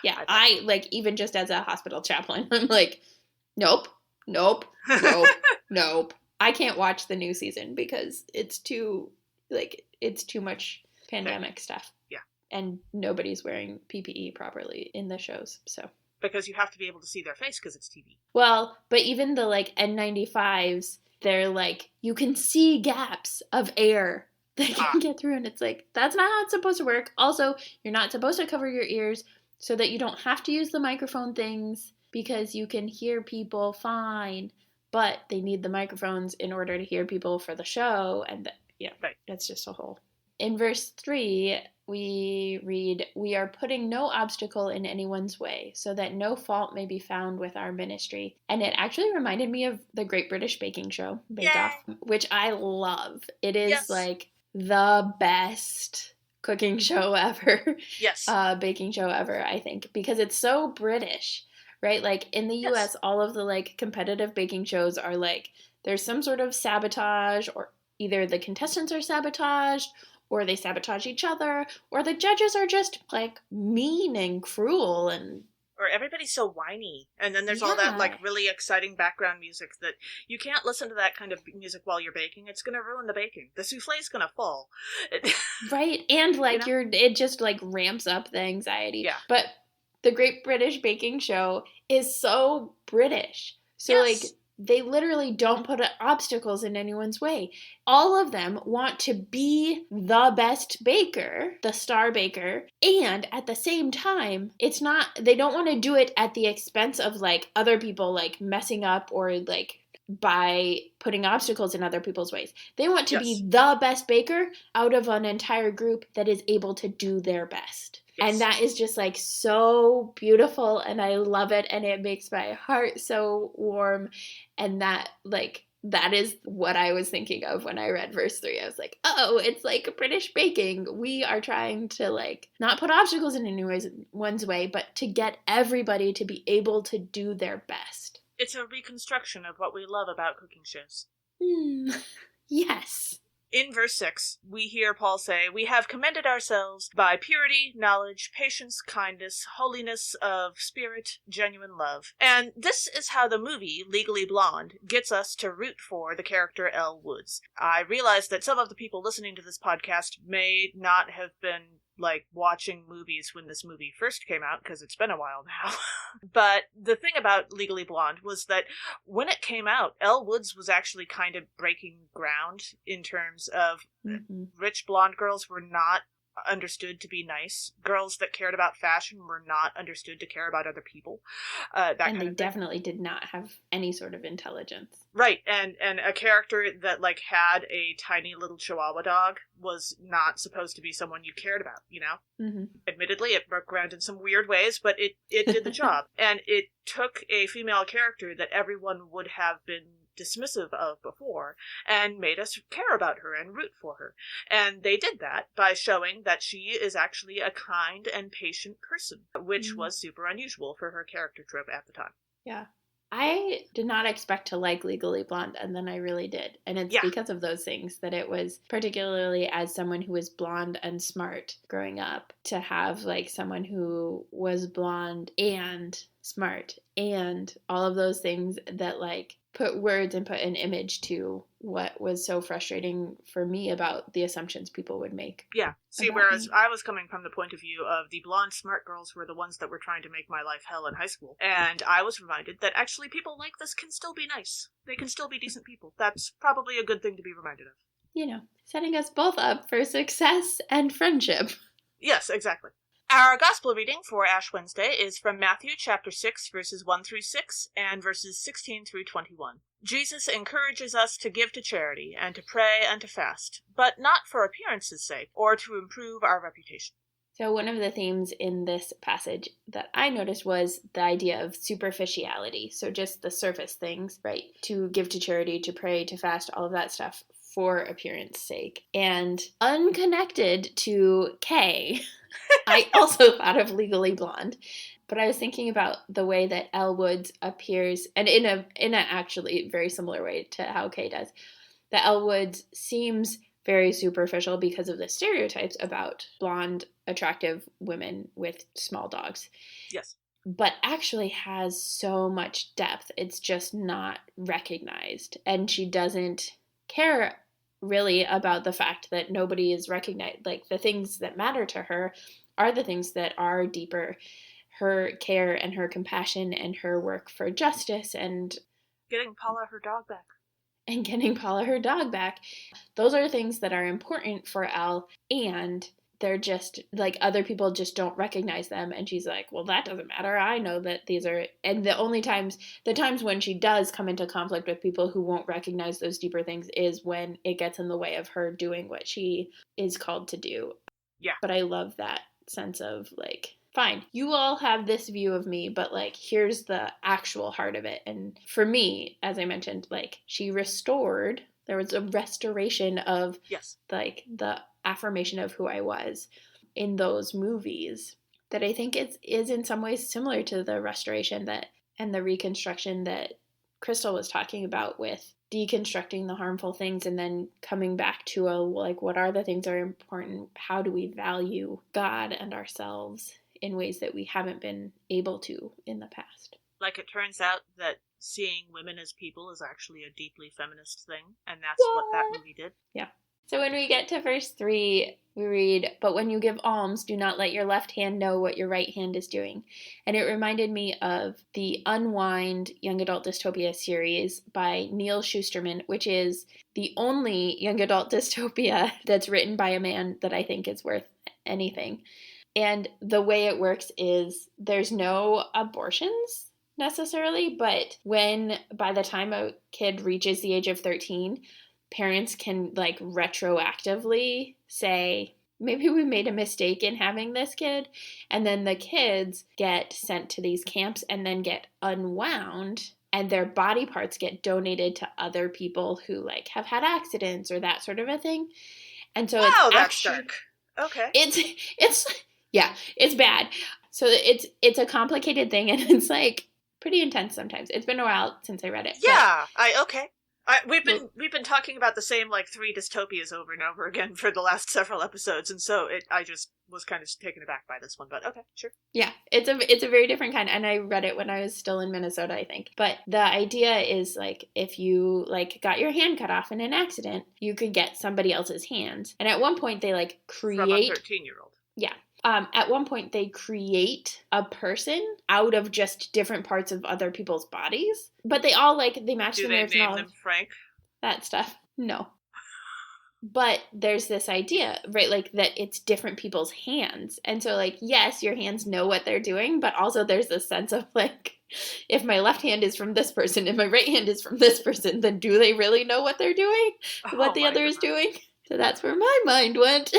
[SPEAKER 1] Yeah, I like, even just as a hospital chaplain, I'm like, nope. I can't watch the new season because it's too much pandemic stuff.
[SPEAKER 2] Yeah.
[SPEAKER 1] And nobody's wearing PPE properly in the shows, so.
[SPEAKER 2] Because you have to be able to see their face because it's TV.
[SPEAKER 1] Well, but even the like N95s, they're like, you can see gaps of air that can get through, and it's like, that's not how it's supposed to work. Also, you're not supposed to cover your ears so that you don't have to use the microphone things, because you can hear people fine, but they need the microphones in order to hear people for the show, and
[SPEAKER 2] right.
[SPEAKER 1] That's just a whole. In verse 3, we read, "We are putting no obstacle in anyone's way, so that no fault may be found with our ministry." And it actually reminded me of the Great British Baking Show, Bake Off, which I love. It is like the best cooking show ever.
[SPEAKER 2] Yes.
[SPEAKER 1] Baking show ever, I think, because it's so British. Right? Like, in the US, all of the, like, competitive baking shows are, like, there's some sort of sabotage, or either the contestants are sabotaged, or they sabotage each other, or the judges are just, like, mean and cruel, and...
[SPEAKER 2] Or everybody's so whiny. And then there's all that, like, really exciting background music that you can't listen to that kind of music while you're baking. It's going to ruin the baking. The souffle's going to fall.
[SPEAKER 1] Right? And, like, it just, like, ramps up the anxiety.
[SPEAKER 2] Yeah.
[SPEAKER 1] But... the Great British Baking Show is so British. So, like, they literally don't put obstacles in anyone's way. All of them want to be the best baker, the star baker, and at the same time, they don't want to do it at the expense of, like, other people, like, messing up or, like, by putting obstacles in other people's ways. They want to be the best baker out of an entire group that is able to do their best. Yes. And that is just, like, so beautiful, and I love it, and it makes my heart so warm, and that is what I was thinking of when I read verse 3. I was like, oh, it's like British baking. We are trying to, like, not put obstacles in anyone's way, but to get everybody to be able to do their best.
[SPEAKER 2] It's a reconstruction of what we love about cooking shows.
[SPEAKER 1] Yes.
[SPEAKER 2] In verse 6, we hear Paul say, "We have commended ourselves by purity, knowledge, patience, kindness, holiness of spirit, genuine love." And this is how the movie Legally Blonde gets us to root for the character Elle Woods. I realize that some of the people listening to this podcast may not have been, like, watching movies when this movie first came out, because it's been a while now. But the thing about Legally Blonde was that when it came out, Elle Woods was actually kind of breaking ground in terms of rich blonde girls were not understood to be nice. Girls that cared about fashion were not understood to care about other people.
[SPEAKER 1] And they definitely did not have any sort of intelligence.
[SPEAKER 2] Right, and a character that, like, had a tiny little Chihuahua dog was not supposed to be someone you cared about, you know? Mm-hmm. Admittedly, it broke ground in some weird ways, but it did the job. And it took a female character that everyone would have been dismissive of before and made us care about her and root for her. And they did that by showing that she is actually a kind and patient person, which was super unusual for her character trope at the time.
[SPEAKER 1] Yeah. I did not expect to like Legally Blonde, and then I really did. And it's because of those things that it was, particularly as someone who was blonde and smart growing up, to have, like, someone who was blonde and smart and all of those things that, like, put words and put an image to what was so frustrating for me about the assumptions people would make.
[SPEAKER 2] Yeah. See, whereas I was coming from the point of view of the blonde smart girls were the ones that were trying to make my life hell in high school. And I was reminded that actually people like this can still be nice. They can still be decent people. That's probably a good thing to be reminded of.
[SPEAKER 1] You know, setting us both up for success and friendship.
[SPEAKER 2] Yes, exactly. Our gospel reading for Ash Wednesday is from Matthew chapter 6, verses 1 through 6, and verses 16 through 21. Jesus encourages us to give to charity, and to pray and to fast, but not for appearance's sake, or to improve our reputation.
[SPEAKER 1] So one of the themes in this passage that I noticed was the idea of superficiality. So just the surface things, right? To give to charity, to pray, to fast, all of that stuff for appearance sake. And unconnected to Kay, I also thought of Legally Blonde. But I was thinking about the way that Elle Woods appears, and in a actually very similar way to how Kay does, that Elle Woods seems very superficial because of the stereotypes about blonde, attractive women with small dogs.
[SPEAKER 2] Yes.
[SPEAKER 1] But actually has so much depth. It's just not recognized. And she doesn't care really about the fact that nobody is recognized. Like, the things that matter to her are the things that are deeper. Her care and her compassion and her work for justice and
[SPEAKER 2] getting Paula her dog back.
[SPEAKER 1] And getting Paula her dog back. Those are things that are important for Elle, and they're just, like, other people just don't recognize them. And she's like, well, that doesn't matter. I know that these are, and the times when she does come into conflict with people who won't recognize those deeper things is when it gets in the way of her doing what she is called to do.
[SPEAKER 2] Yeah.
[SPEAKER 1] But I love that sense of, like, fine, you all have this view of me, but, like, here's the actual heart of it. And for me, as I mentioned, like, she restored, there was a restoration of,
[SPEAKER 2] yes,
[SPEAKER 1] like, the affirmation of who I was in those movies that I think is in some ways similar to the restoration that and the reconstruction that Crystal was talking about, with deconstructing the harmful things and then coming back to like, what are the things that are important? How do we value God and ourselves in ways that we haven't been able to in the past?
[SPEAKER 2] Like, it turns out that seeing women as people is actually a deeply feminist thing, and that's what that movie did.
[SPEAKER 1] Yeah. So when we get to verse 3, we read, "But when you give alms, do not let your left hand know what your right hand is doing." And it reminded me of the Unwind Young Adult Dystopia series by Neil Shusterman, which is the only young adult dystopia that's written by a man that I think is worth anything. And the way it works is there's no abortions necessarily, but by the time a kid reaches the age of 13, parents can, like, retroactively say, maybe we made a mistake in having this kid. And then the kids get sent to these camps and then get unwound, and their body parts get donated to other people who, like, have had accidents or that sort of a thing. And so
[SPEAKER 2] that's dark. Okay.
[SPEAKER 1] It's bad. So it's a complicated thing, and it's, like, pretty intense sometimes. It's been a while since I read it.
[SPEAKER 2] Yeah, we've been talking about the same, like, 3 dystopias over and over again for the last several episodes, and so I just was kind of taken aback by this one, but okay, sure.
[SPEAKER 1] Yeah, it's a very different kind, and I read it when I was still in Minnesota, I think. But the idea is, like, if you, like, got your hand cut off in an accident, you could get somebody else's hand. And at one point they, like, create...
[SPEAKER 2] From a 13-year-old.
[SPEAKER 1] Yeah. At one point, they create a person out of just different parts of other people's bodies. But they all, like, they match the nerves and all.
[SPEAKER 2] Do they name them Frank?
[SPEAKER 1] That stuff. No. But there's this idea, right, like, that it's different people's hands. And so, like, yes, your hands know what they're doing, but also there's this sense of, like, if my left hand is from this person and my right hand is from this person, then do they really know what they're doing? What the other is doing? So that's where my mind went.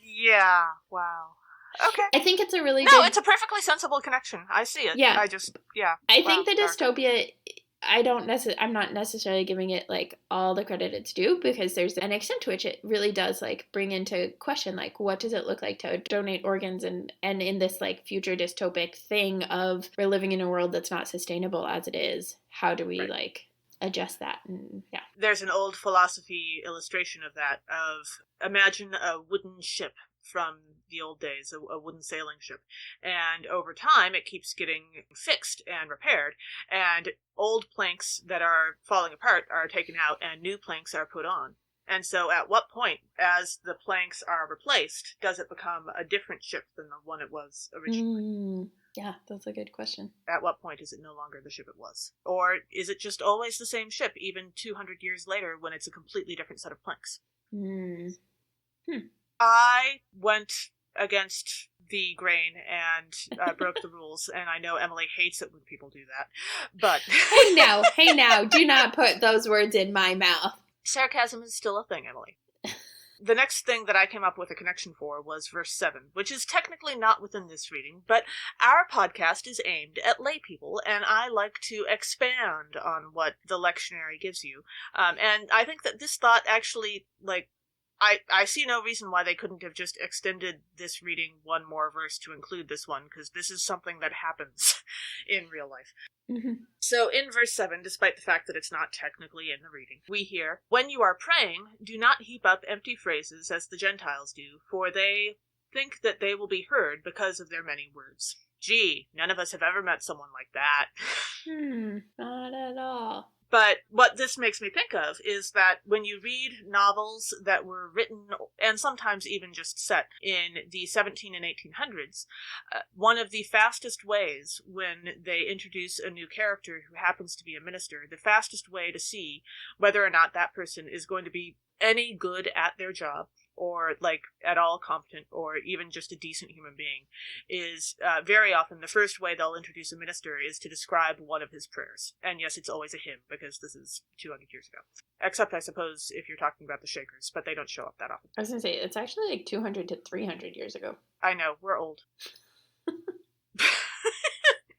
[SPEAKER 2] Yeah, wow. Okay.
[SPEAKER 1] I think it's a really
[SPEAKER 2] it's a perfectly sensible connection. I see it.
[SPEAKER 1] Yeah.
[SPEAKER 2] I
[SPEAKER 1] think the dystopia, I'm not necessarily giving it, like, all the credit it's due, because there's an extent to which it really does, like, bring into question, like, what does it look like to donate organs, and in this, like, future dystopic thing of we're living in a world that's not sustainable as it is, how do we, like, adjust that? And yeah.
[SPEAKER 2] There's an old philosophy illustration of that, of imagine a wooden ship from the old days, a wooden sailing ship. And over time, it keeps getting fixed and repaired. And old planks that are falling apart are taken out and new planks are put on. And so at what point, as the planks are replaced, does it become a different ship than the one it was originally?
[SPEAKER 1] Yeah, that's a good question.
[SPEAKER 2] At what point is it no longer the ship it was? Or is it just always the same ship, even 200 years later, when it's a completely different set of planks? I went against the grain and broke the rules, and I know Emily hates it when people do that, but...
[SPEAKER 1] Hey now, do not put those words in my mouth.
[SPEAKER 2] Sarcasm is still a thing, Emily. The next thing that I came up with a connection for was verse 7, which is technically not within this reading, but our podcast is aimed at lay people, and I like to expand on what the lectionary gives you. And I think that this thought actually, I see no reason why they couldn't have just extended this reading one more verse to include this one, because this is something that happens in real life.
[SPEAKER 1] Mm-hmm.
[SPEAKER 2] So in verse 7, despite the fact that it's not technically in the reading, we hear, "When you are praying, do not heap up empty phrases as the Gentiles do, for they think that they will be heard because of their many words." Gee, none of us have ever met someone like that.
[SPEAKER 1] Not at all.
[SPEAKER 2] But what this makes me think of is that when you read novels that were written, and sometimes even just set, in the 17 and 1800s, one of the fastest ways when they introduce a new character who happens to be a minister, the fastest way to see whether or not that person is going to be any good at their job, or at all competent, or even just a decent human being, is very often the first way they'll introduce a minister is to describe one of his prayers. And yes, it's always a hymn, because this is 200 years ago. Except, I suppose, if you're talking about the Shakers, but they don't show up that often.
[SPEAKER 1] I was going to say, it's actually 200 to 300 years ago.
[SPEAKER 2] I know, we're old.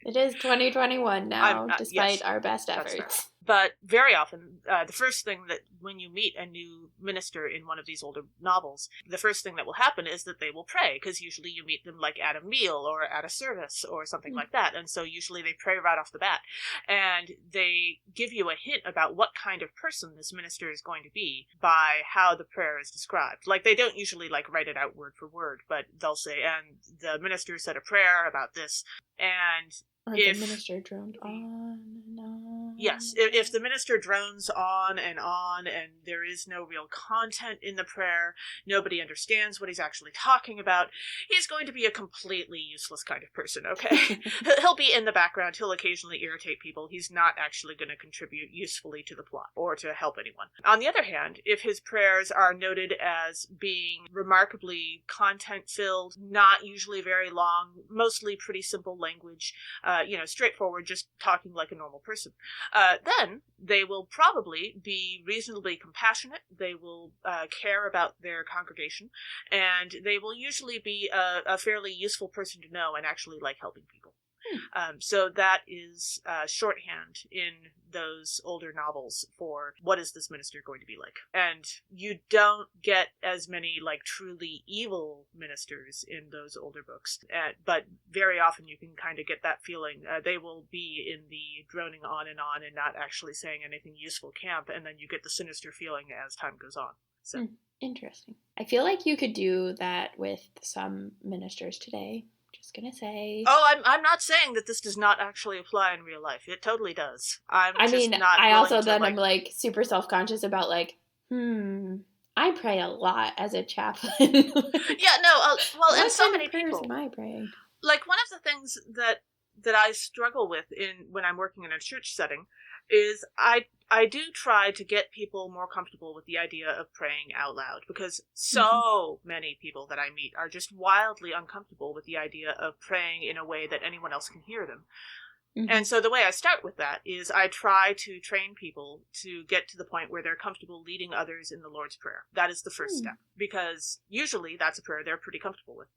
[SPEAKER 1] It is 2021 now, despite
[SPEAKER 2] yes,
[SPEAKER 1] our best efforts.
[SPEAKER 2] But very often, the first thing that when you meet a new minister in one of these older novels, the first thing that will happen is that they will pray, because usually you meet them at a meal or at a service or something like that. And so usually they pray right off the bat. And they give you a hint about what kind of person this minister is going to be by how the prayer is described. They don't usually write it out word for word, but they'll say, "And the minister said a prayer about this." And
[SPEAKER 1] or the minister droned on and on.
[SPEAKER 2] Yes, if the minister drones on and there is no real content in the prayer, nobody understands what he's actually talking about, he's going to be a completely useless kind of person, okay? He'll be in the background, he'll occasionally irritate people, he's not actually going to contribute usefully to the plot or to help anyone. On the other hand, if his prayers are noted as being remarkably content-filled, not usually very long, mostly pretty simple language, straightforward, just talking like a normal person, then they will probably be reasonably compassionate, they will care about their congregation, and they will usually be a fairly useful person to know and actually like helping people. So that is shorthand in those older novels for what is this minister going to be like. And you don't get as many truly evil ministers in those older books, but very often you can kind of get that feeling. They will be in the droning on and not actually saying anything useful camp, and then you get the sinister feeling as time goes on. So
[SPEAKER 1] interesting. I feel like you could do that with some ministers today. Just gonna say.
[SPEAKER 2] Oh, I'm not saying that this does not actually apply in real life. It totally does. I'm super
[SPEAKER 1] self-conscious about I pray a lot as a chaplain.
[SPEAKER 2] Yeah, no, well, and so many people.
[SPEAKER 1] Am I praying?
[SPEAKER 2] One of the things that I struggle with when I'm working in a church setting is I do try to get people more comfortable with the idea of praying out loud, because so many people that I meet are just wildly uncomfortable with the idea of praying in a way that anyone else can hear them. And so the way I start with that is I try to train people to get to the point where they're comfortable leading others in the Lord's Prayer. That is the first step, because usually that's a prayer they're pretty comfortable with.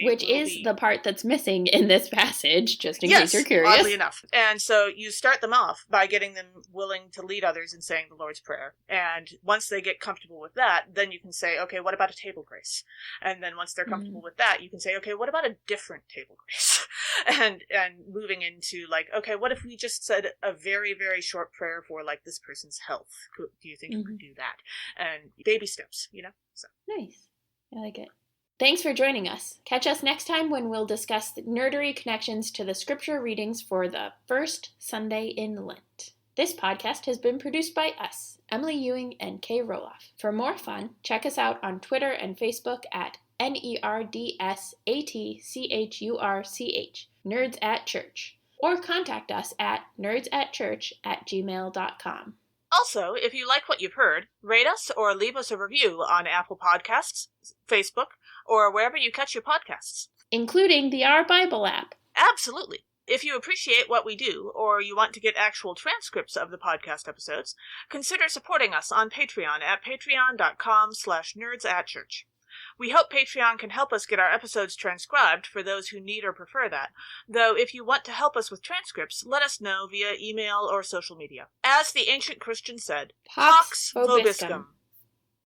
[SPEAKER 2] Which is
[SPEAKER 1] the part that's missing in this passage, just in case you're curious.
[SPEAKER 2] Oddly enough. And so you start them off by getting them willing to lead others in saying the Lord's Prayer. And once they get comfortable with that, then you can say, okay, what about a table grace? And then once they're comfortable with that, you can say, okay, what about a different table grace? and moving into okay, what if we just said a very, very short prayer for this person's health? Do you think you could do that? And baby steps, so.
[SPEAKER 1] Nice. I like it. Thanks for joining us. Catch us next time when we'll discuss the nerdery connections to the scripture readings for the first Sunday in Lent. This podcast has been produced by us, Emily Ewing and Kay Rohloff. For more fun, check us out on Twitter and Facebook at NERDSATCHURCH, Nerds at Church, or contact us at nerdsatchurch@gmail.com.
[SPEAKER 2] Also, if you like what you've heard, rate us or leave us a review on Apple Podcasts, Facebook, or wherever you catch your podcasts.
[SPEAKER 1] Including the Our Bible app.
[SPEAKER 2] Absolutely. If you appreciate what we do, or you want to get actual transcripts of the podcast episodes, consider supporting us on Patreon at patreon.com/nerdsatchurch. We hope Patreon can help us get our episodes transcribed for those who need or prefer that, though if you want to help us with transcripts, let us know via email or social media. As the ancient Christians said,
[SPEAKER 1] Pax vobiscum.